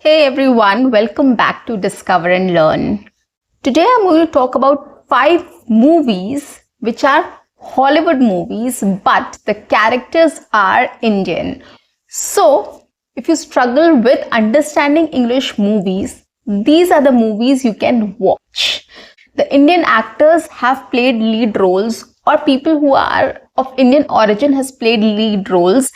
Hey everyone, welcome back to Discover and Learn. Today I'm going to talk about 5 movies which are Hollywood movies but the characters are Indian. So, if you struggle with understanding English movies, these are the movies you can watch. The Indian actors have played lead roles, or people who are of Indian origin has played lead roles,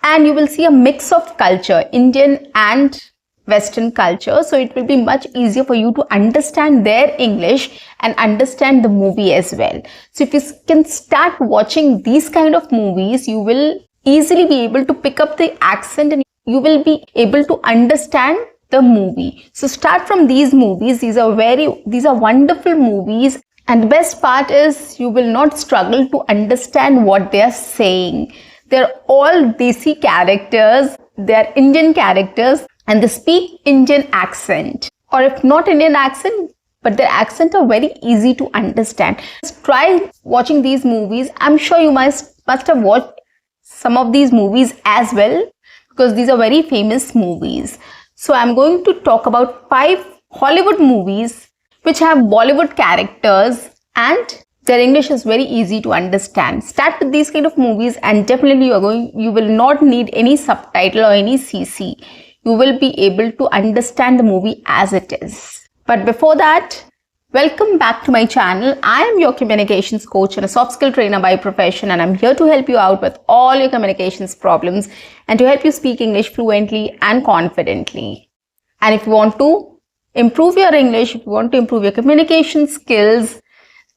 and you will see a mix of culture, Indian and Western culture, so it will be much easier for you to understand their English and understand the movie as well. So if you can start watching these kind of movies, you will easily be able to pick up the accent and you will be able to understand the movie. So start from these movies. These are wonderful movies, and the best part is you will not struggle to understand what they are saying. They're all Desi characters, they're Indian characters, and they speak Indian accent, or if not Indian accent, but their accent are very easy to understand. Just try watching these movies. I'm sure you must have watched some of these movies as well, because these are very famous movies. So I'm going to talk about 5 Hollywood movies which have Bollywood characters and their English is very easy to understand. Start with these kind of movies and definitely you will not need any subtitle or any CC. You will be able to understand the movie as it is. But before that, welcome back to my channel. I am your communications coach and a soft skill trainer by profession, and I'm here to help you out with all your communications problems and to help you speak English fluently and confidently. And if you want to improve your English, if you want to improve your communication skills,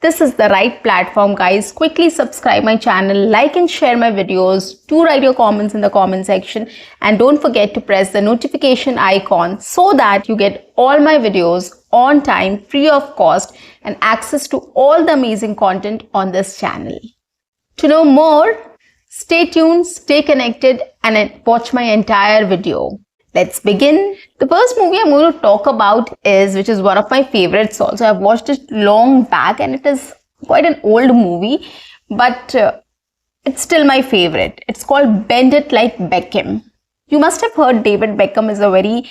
this is the right platform, guys. Quickly subscribe my channel, like and share my videos. Do write your comments in the comment section, and don't forget to press the notification icon so that you get all my videos on time, free of cost, and access to all the amazing content on this channel. To know more, stay tuned, stay connected, and watch my entire video. Let's begin. The first movie I'm going to talk about which is one of my favorites also. I've watched it long back and it is quite an old movie, but it's still my favorite. It's called Bend It Like Beckham. You must have heard David Beckham is a very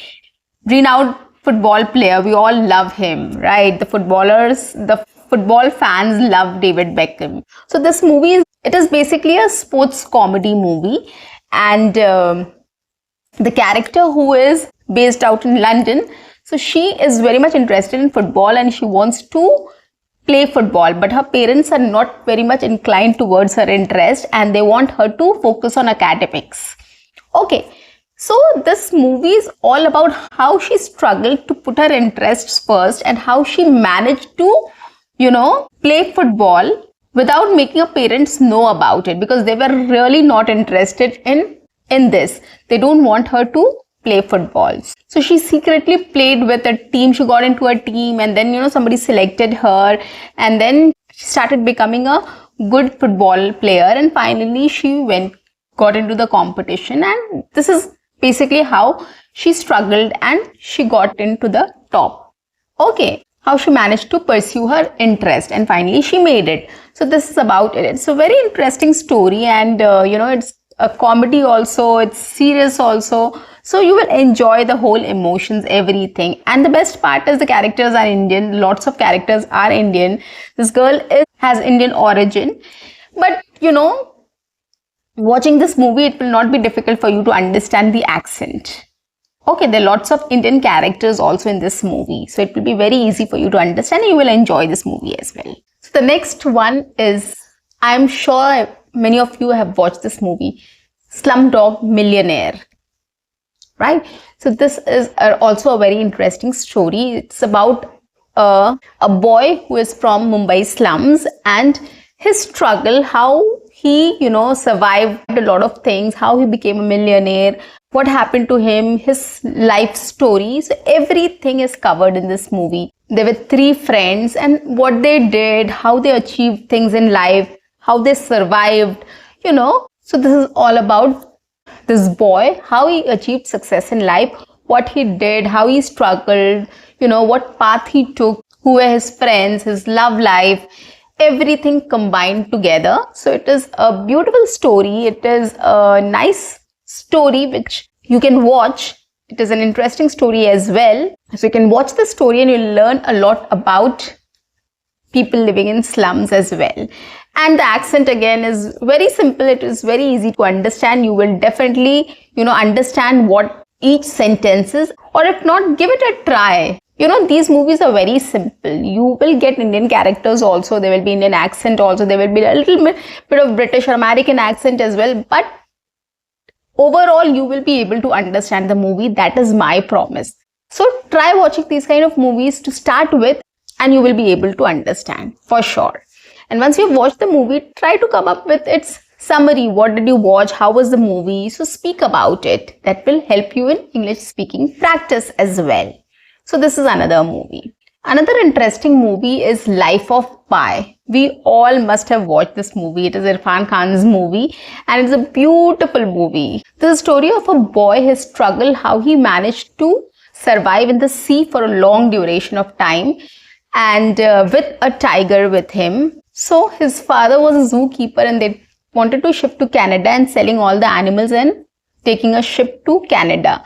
renowned football player. We all love him, right? The football fans love David Beckham. So this movie, it is basically a sports comedy movie, and the character who is based out in London, so she is very much interested in football and she wants to play football, but her parents are not very much inclined towards her interest and they want her to focus on academics. Okay, so this movie is all about how she struggled to put her interests first and how she managed to, play football without making her parents know about it, because they were really not interested in this. They don't want her to play football. So she secretly played with a team. She got into a team and then, somebody selected her and then she started becoming a good football player, and finally she got into the competition, and this is basically how she struggled and she got into the top. Okay, how she managed to pursue her interest and finally she made it. So this is about it. It's a very interesting story, and it's a comedy also, it's serious also, so you will enjoy the whole emotions, everything. And the best part is the characters are Indian. Lots of characters are Indian. This girl has Indian origin, but watching this movie, it will not be difficult for you to understand the accent. Okay, there are lots of Indian characters also in this movie, so it will be very easy for you to understand and you will enjoy this movie as well. So the next one is, I'm sure many of you have watched this movie, Slumdog Millionaire, right? So this is also a very interesting story. It's about a boy who is from Mumbai slums and his struggle, how he, survived a lot of things, how he became a millionaire, what happened to him, his life story. So everything is covered in this movie. There were 3 friends and what they did, how they achieved things in life, how they survived, So this is all about this boy, how he achieved success in life, what he did, how he struggled, what path he took, who were his friends, his love life, everything combined together. So it is a beautiful story. It is a nice story which you can watch It is an interesting story as well. So you can watch the story and you'll learn a lot about people living in slums as well. And the accent again is very simple. It is very easy to understand. You will definitely, understand what each sentence is, or if not, give it a try. These movies are very simple. You will get Indian characters also. There will be Indian accent also. There will be a little bit of British or American accent as well. But overall, you will be able to understand the movie. That is my promise. So try watching these kind of movies to start with, and you will be able to understand for sure. And once you've watched the movie, try to come up with its summary. What did you watch? How was the movie? So speak about it. That will help you in English speaking practice as well. So this is another movie. Another interesting movie is Life of Pi. We all must have watched this movie. It is Irfan Khan's movie and it's a beautiful movie. This is a story of a boy, his struggle, how he managed to survive in the sea for a long duration of time, and with a tiger with him. So his father was a zookeeper and they wanted to ship to Canada and selling all the animals and taking a ship to Canada.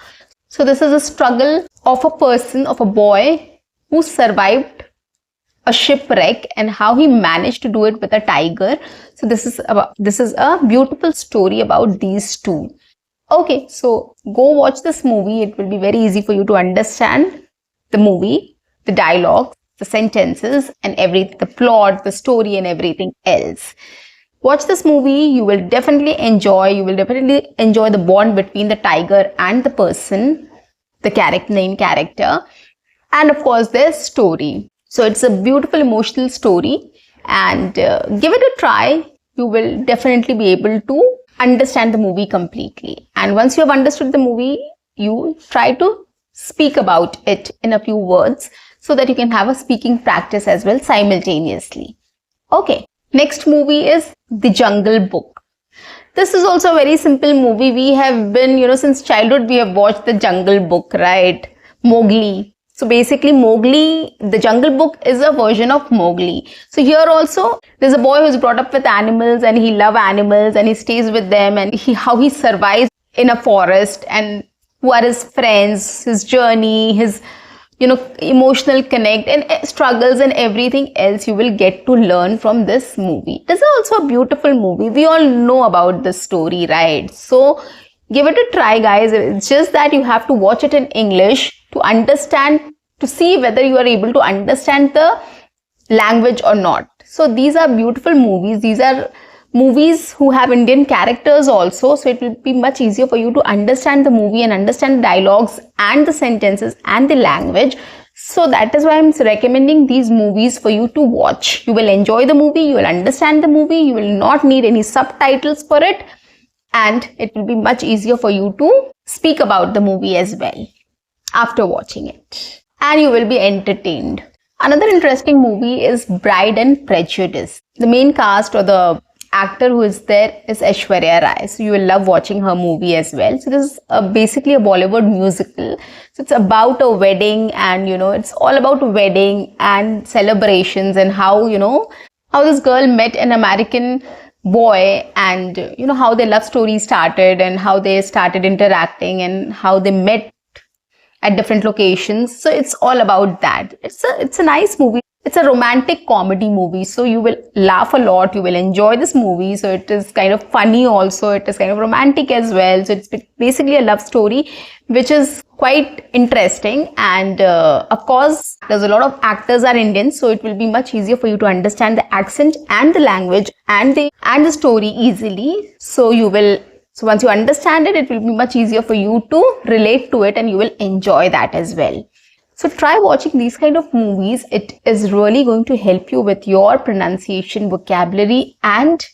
So this is a struggle of a person, of a boy who survived a shipwreck and how he managed to do it with a tiger. So this is a beautiful story about these two. Okay, so go watch this movie. It will be very easy for you to understand the movie, the dialogue, the sentences and the plot, the story and everything else. Watch this movie. You will definitely enjoy. You will definitely enjoy the bond between the tiger and the person, the main character, and of course their story. So it's a beautiful emotional story, and give it a try. You will definitely be able to understand the movie completely. And once you have understood the movie, you try to speak about it in a few words so that you can have a speaking practice as well simultaneously. Okay, next movie is The Jungle Book. This is also a very simple movie. We have been, since childhood we have watched The Jungle Book, right? Mowgli. So basically Mowgli, The Jungle Book is a version of Mowgli. So here also there's a boy who's brought up with animals and he loves animals and he stays with them, and how he survives in a forest and who are his friends, his journey, his emotional connect and struggles and everything else you will get to learn from this movie. This is also a beautiful movie. We all know about this story, right? So give it a try, guys. It's just that you have to watch it in English to understand, to see whether you are able to understand the language or not. So these are beautiful movies. These are movies who have Indian characters also, so it will be much easier for you to understand the movie and understand the dialogues and the sentences and the language. So that is why I'm recommending these movies for you to watch. You will enjoy the movie, you will understand the movie, you will not need any subtitles for it, and it will be much easier for you to speak about the movie as well after watching it, and you will be entertained. Another interesting movie is Bride and Prejudice. The main cast, or the actor who is there, is Aishwarya Rai. So you will love watching her movie as well. So this is basically a Bollywood musical. So it's about a wedding, and it's all about a wedding and celebrations, and how how this girl met an American boy, and how their love story started and how they started interacting and how they met at different locations. So it's all about that. It's a nice movie. It's a romantic comedy movie, so you will laugh a lot. You will enjoy this movie. So it is kind of funny also. It is kind of romantic as well. So it's basically a love story, which is quite interesting. And of course, there's a lot of actors are Indian, so it will be much easier for you to understand the accent and the language and the story easily. So once you understand it, it will be much easier for you to relate to it, and you will enjoy that as well. So try watching these kind of movies. It is really going to help you with your pronunciation, vocabulary and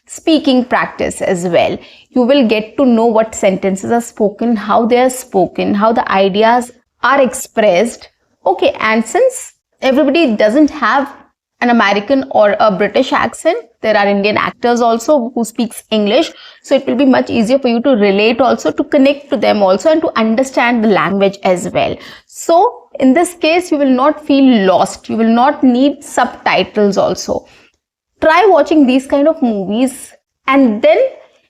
speaking practice as well. You will get to know what sentences are spoken, how they are spoken, how the ideas are expressed. Okay, and since everybody doesn't have an American or a British accent, there are Indian actors also who speaks English. So it will be much easier for you to relate also, to connect to them also, and to understand the language as well. So in this case, you will not feel lost. You will not need subtitles also. Try watching these kind of movies, and then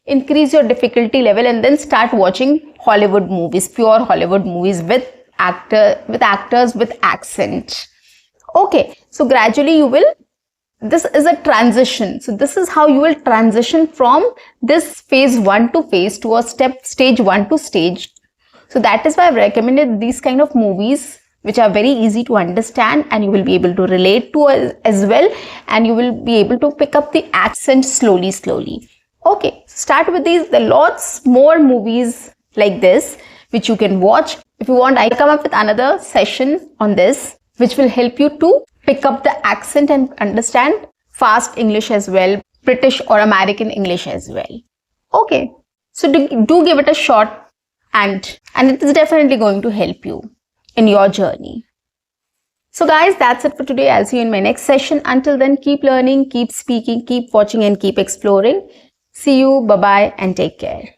increase your difficulty level and then start watching Hollywood movies, pure Hollywood movies with actors with accent. Okay, so gradually you will, this is a transition. So this is how you will transition from this phase 1 to phase 2 or stage 1 to stage. So that is why I've recommended these kind of movies which are very easy to understand and you will be able to relate to as well, and you will be able to pick up the accent slowly. Okay, start with these. There are lots more movies like this which you can watch. If you want, I come up with another session on this which will help you to pick up the accent and understand fast English as well, British or American English as well. Okay, so do give it a shot, and it is definitely going to help you in your journey. So guys, that's it for today. I'll see you in my next session. Until then, keep learning, keep speaking, keep watching and keep exploring. See you, bye-bye and take care.